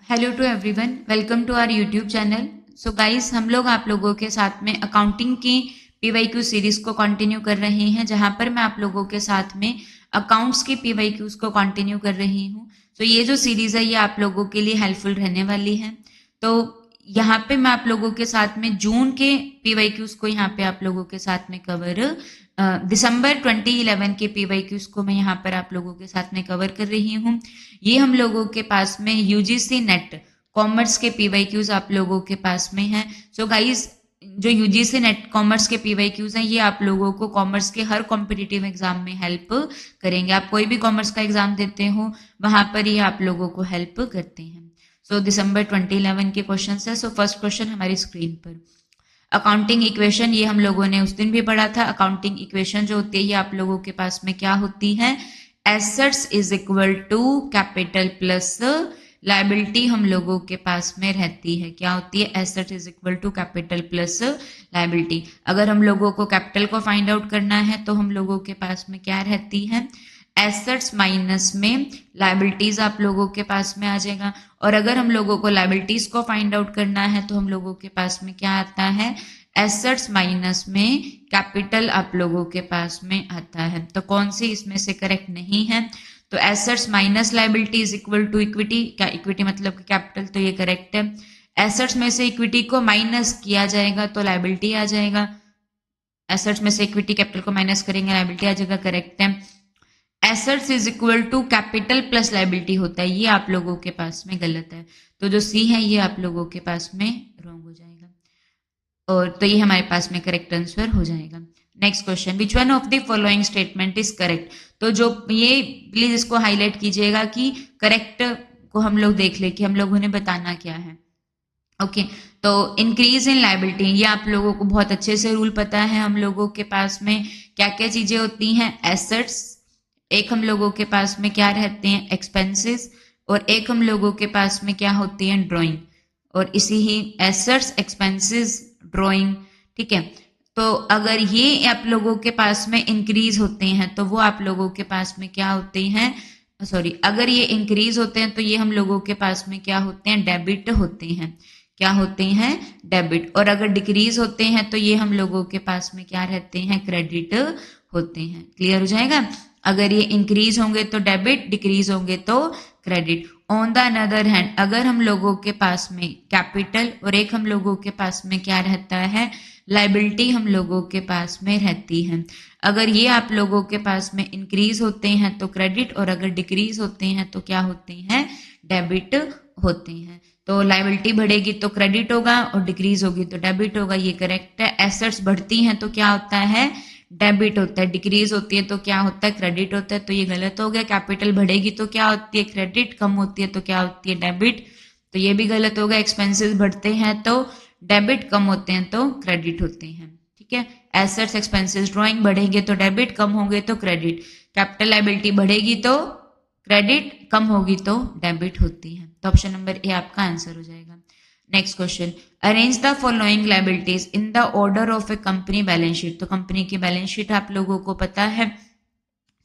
Hello to everyone, welcome to our YouTube channel. So guys, हम लोग आप लोगों के साथ में अकाउंटिंग की पीवाईक्यू सीरीज को कंटिन्यू कर रहे हैं, जहां पर मैं आप लोगों के साथ में अकाउंट्स की पीवाईक्यूज को कंटिन्यू कर रही हूं। तो ये जो सीरीज है ये आप लोगों के लिए हेल्पफुल रहने वाली है। तो यहाँ पे मैं आप लोगों के साथ में जून के पीवाईक्यूज को यहाँ पे आप लोगों के साथ में कवर, दिसंबर 2011 के पीवाईक्यूज को मैं यहाँ पर आप लोगों के साथ में कवर कर रही हूँ। ये हम लोगों के पास में यूजीसी नेट कॉमर्स के पीवाईक्यूज आप लोगों के पास में है। सो गाइस, जो यूजीसी नेट कॉमर्स के पीवाईक्यूज हैं ये आप लोगों को कॉमर्स के हर कॉम्पिटिटिव एग्जाम में हेल्प करेंगे। आप कोई भी कॉमर्स का एग्जाम देते हो वहां पर ये आप लोगों को हेल्प करते हैं। सो दिसंबर 2011 के क्वेश्चन है। सो फर्स्ट क्वेश्चन हमारी स्क्रीन पर, अकाउंटिंग इक्वेशन, ये हम लोगों ने उस दिन भी पढ़ा था। अकाउंटिंग इक्वेशन जो होती है ये आप लोगों के पास में क्या होती है, assets is equal to capital plus liability हम लोगों के पास में रहती है। क्या होती है, asset is equal to capital plus liability. अगर हम लोगों को कैपिटल को फाइंड आउट करना है तो हम लोगों के पास में क्या रहती है, एसेट्स माइनस में लायबिलिटीज आप लोगों के पास में आ जाएगा। और अगर हम लोगों को लायबिलिटीज को फाइंड आउट करना है तो हम लोगों के पास में क्या आता है, एसेट्स माइनस में कैपिटल आप लोगों के पास में आता है। तो कौन सी इसमें से करेक्ट नहीं है, तो assets minus liability is equal to equity. क्या इक्विटी मतलब कि कैपिटल, तो ये करेक्ट है। एसेट्स में से इक्विटी को माइनस किया जाएगा तो लायबिलिटी आ जाएगा। एसेट्स में से इक्विटी कैपिटल को माइनस करेंगे, लायबिलिटी आ जाएगा, करेक्ट है। Assets is equal to capital plus liability होता है, ये आप लोगों के पास में गलत है। तो जो सी है ये आप लोगों के पास में रॉन्ग हो जाएगा, और तो ये हमारे पास में करेक्ट आंसर हो जाएगा। Next question, which one of the following statement is correct. तो जो ये प्लीज इसको हाईलाइट कीजिएगा कि करेक्ट को हम लोग देख ले कि हम लोगों ने बताना क्या है। ओके, तो इंक्रीज इन लायबिलिटी, ये आप लोगों को बहुत अच्छे से रूल पता है। हम लोगों के पास में क्या क्या चीजें होती हैं, एसेट्स, एक हम लोगों के पास में क्या रहते हैं, एक्सपेंसेस, और एक हम लोगों के पास में क्या होती है, ड्राइंग। और इसी ही एसेट्स, एक्सपेंसेस, ड्राइंग, ठीक है। तो अगर ये आप लोगों के पास में इंक्रीज होते हैं तो वो आप लोगों के पास में क्या होते हैं, सॉरी, अगर ये इंक्रीज होते हैं तो ये हम लोगों के पास में क्या होते हैं, डेबिट होते हैं। क्या होते हैं, डेबिट। और अगर डिक्रीज होते हैं तो ये हम लोगों के पास में क्या रहते हैं, क्रेडिट होते हैं। क्लियर हो जाएगा। अगर ये इंक्रीज होंगे तो डेबिट, डिक्रीज होंगे तो credit. On the another hand, अगर हम लोगों के पास में कैपिटल और एक हम लोगों के पास में क्या रहता है, लायबिलिटी हम लोगों के पास में रहती है। अगर ये आप लोगों के पास में इंक्रीज होते हैं तो क्रेडिट, और अगर डिक्रीज होते हैं तो क्या होते हैं, डेबिट होते हैं। तो लायबिलिटी बढ़ेगी तो क्रेडिट होगा और डिक्रीज होगी तो डेबिट होगा, ये करेक्ट है। एसेट्स बढ़ती हैं तो क्या होता है, डेबिट होता है। डिक्रीज होती है तो क्या होता है, क्रेडिट होता है, तो ये गलत हो गया। कैपिटल बढ़ेगी तो क्या होती है, क्रेडिट, कम होती है तो क्या होती है, डेबिट, तो ये भी गलत हो गया। एक्सपेंसेस बढ़ते हैं तो डेबिट, कम होते हैं तो क्रेडिट होते हैं, ठीक है। एसेट्स, एक्सपेंसेस, ड्राइंग बढ़ेंगे तो डेबिट, कम होंगे तो क्रेडिट। कैपिटल लायबिलिटी बढ़ेगी तो क्रेडिट, कम होगी तो डेबिट होती है। तो ऑप्शन नंबर ए आपका आंसर हो जाएगा। Next question, arrange the following liabilities in the order of A company balance sheet. तो कंपनी की बैलेंस शीट आप लोगों को पता है,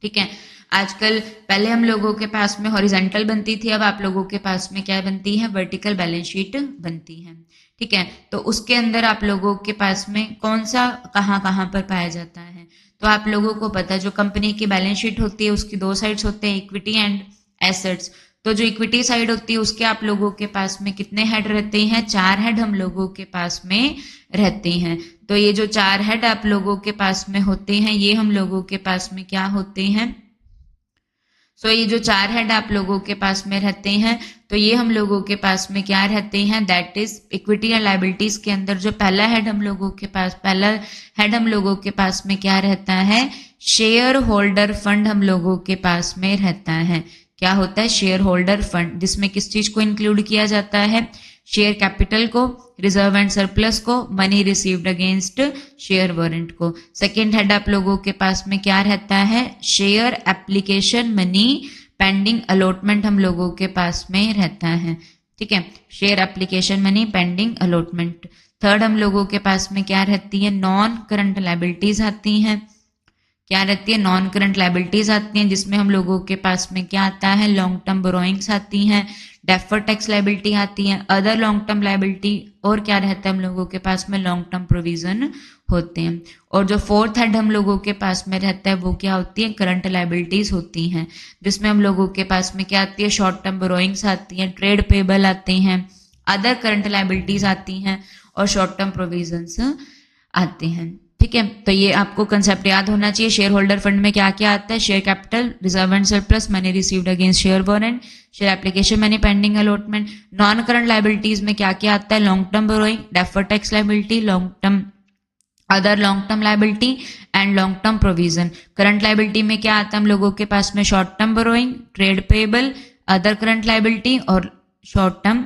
ठीक है। आजकल, पहले हम लोगों के पास में हॉरिजॉन्टल बनती थी, अब आप लोगों के पास में क्या बनती है, वर्टिकल बैलेंस शीट बनती है, ठीक है। तो उसके अंदर आप लोगों के पास में कौन सा कहाँ कहाँ पर पाया जाता है, तो आप लोगों को पता है जो कंपनी की बैलेंस शीट होती है उसकी दो साइड्स होते हैं, इक्विटी एंड एसेट्स। तो जो इक्विटी साइड होती है उसके आप लोगों के पास में कितने हेड रहते हैं, 4 हेड हम लोगों के पास में रहते हैं। तो ये जो 4 हेड आप लोगों के पास में होते हैं ये हम लोगों के पास में क्या होते हैं, सो ये जो 4 हेड आप लोगों के पास में रहते हैं तो ये हम लोगों के पास में क्या रहते हैं, that is equity and liabilities के अंदर जो पहला हेड हम लोगों के पास में क्या रहता है, शेयर होल्डर फंड हम लोगों के पास में रहता है। क्या होता है, शेयर होल्डर फंड, जिसमें किस चीज को इंक्लूड किया जाता है, शेयर कैपिटल को, रिजर्व एंड सरप्लस को, money received against share warrant को। सेकेंड हेड आप लोगों के पास में क्या रहता है, share application money pending allotment हम लोगों के पास में रहता है, ठीक है। Share application money pending allotment. Third हम लोगों के पास में क्या रहती है, नॉन करंट लायबिलिटीज आती हैं। क्या रहती है, नॉन करंट लायबिलिटीज आती हैं, जिसमें हम लोगों के पास में क्या आता है, लॉन्ग टर्म बोरोइंग्स आती हैं, डेफर्ड टैक्स लायबिलिटी आती है, अदर लॉन्ग टर्म लायबिलिटी, और क्या रहता है हम लोगों के पास में, लॉन्ग टर्म प्रोविजन होते हैं। और जो फोर्थ हेड हम लोगों के पास में रहता है वो क्या होती है, करंट लायबिलिटीज होती हैं, जिसमें हम लोगों के पास में क्या आती है, शॉर्ट टर्म बोरोइंग्स आती हैं, ट्रेड पेबल आते हैं, अदर करंट लायबिलिटीज आती हैं और शॉर्ट टर्म प्रोविजंस आते हैं। ठीक है, तो ये आपको कंसेप्ट याद होना चाहिए। शेयर होल्डर फंड में क्या क्या आता है, share capital, reserve and surplus, money received against share warrant, share application money pending allotment. Non current liabilities में क्या क्या आता है, long term borrowing, deferred tax liability, long term other long term liability and long term provision. Current liability में क्या आता है हम लोगों के पास में, short term borrowing, trade payable, other current liability और शॉर्ट टर्म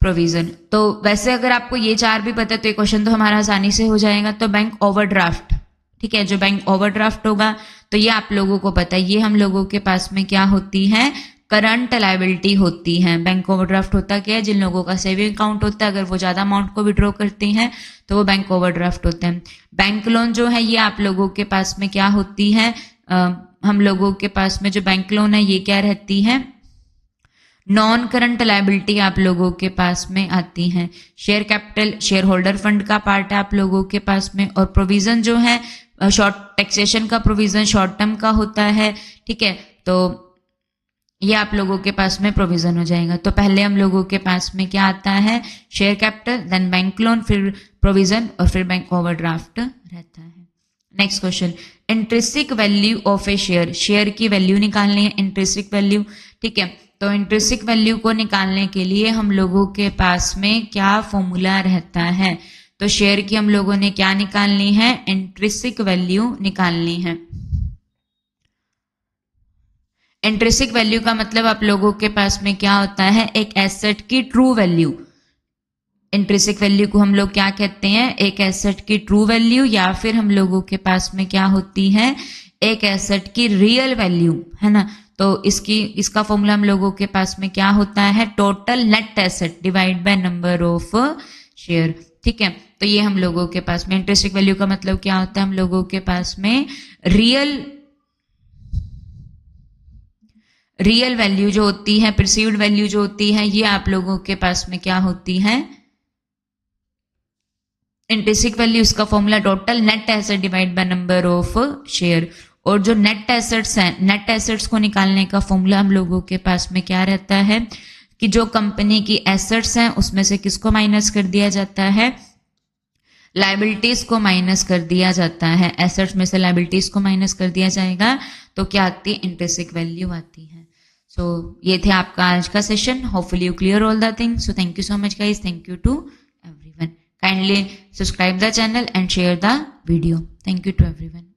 प्रोविजन। तो वैसे अगर आपको ये चार भी पता है तो ये क्वेश्चन तो हमारा आसानी से हो जाएगा। तो बैंक ओवरड्राफ्ट, ठीक है, जो बैंक ओवरड्राफ्ट होगा तो ये आप लोगों को पता है, ये हम लोगों के पास में क्या होती है, करंट लायबिलिटी होती है। बैंक ओवरड्राफ्ट होता क्या है, जिन लोगों का सेविंग अकाउंट होता है अगर वो ज्यादा अमाउंट को विड्रॉ करते हैं तो वो बैंक ओवरड्राफ्ट होते हैं। बैंक लोन जो है ये आप लोगों के पास में क्या होती है, हम लोगों के पास में जो बैंक लोन है ये क्या रहती है, नॉन करंट लायबिलिटी आप लोगों के पास में आती हैं। Share capital share holder fund का पार्ट है आप लोगों के पास में, और प्रोविजन जो है शॉर्ट टैक्सेशन का प्रोविजन शॉर्ट टर्म का होता है। ठीक है, तो ये आप लोगों के पास में प्रोविजन हो जाएगा। तो पहले हम लोगों के पास में क्या आता है, share capital, then bank loan, फिर प्रोविजन और फिर बैंक ओवरड्राफ्ट रहता है। Next question, intrinsic value of a share, share की वैल्यू निकालनी है, इंट्रिंसिक वैल्यू। ठीक है, तो इंट्रिंसिक वैल्यू को निकालने के लिए हम लोगों के पास में क्या फॉर्मूला रहता है, तो शेयर की हम लोगों ने क्या निकालनी है, इंट्रिंसिक वैल्यू निकालनी है। इंट्रिंसिक वैल्यू का मतलब आप लोगों के पास में क्या होता है, एक एसेट की ट्रू वैल्यू। इंट्रिंसिक वैल्यू को हम लोग क्या कहते हैं, एक एसेट की ट्रू वैल्यू, या फिर हम लोगों के पास में क्या होती है, एक एसेट की रियल वैल्यू, है ना। तो इसका फॉर्मूला हम लोगों के पास में क्या होता है, total net asset divide by number of share. ठीक है, तो ये हम लोगों के पास में इंट्रिंसिक वैल्यू का मतलब क्या होता है, हम लोगों के पास में रियल वैल्यू जो होती है, परसीव्ड वैल्यू जो होती है, ये आप लोगों के पास में क्या होती है, इंट्रिंसिक वैल्यू। इसका formula total net asset divide by number of share. और जो नेट एसेट्स हैं, नेट एसेट्स को निकालने का फॉर्मूला हम लोगों के पास में क्या रहता है, कि जो कंपनी की एसेट्स हैं उसमें से किसको माइनस कर दिया जाता है, लायबिलिटीज को माइनस कर दिया जाता है। एसेट्स में से लायबिलिटीज को माइनस कर दिया जाएगा तो क्या आती है, इंट्रिंसिक वैल्यू आती है। सो ये थे आपका आज का session. Hopefully you clear all the things. So thank you so much guys, thank you to everyone. Kindly subscribe the channel and share the video. Thank you to everyone.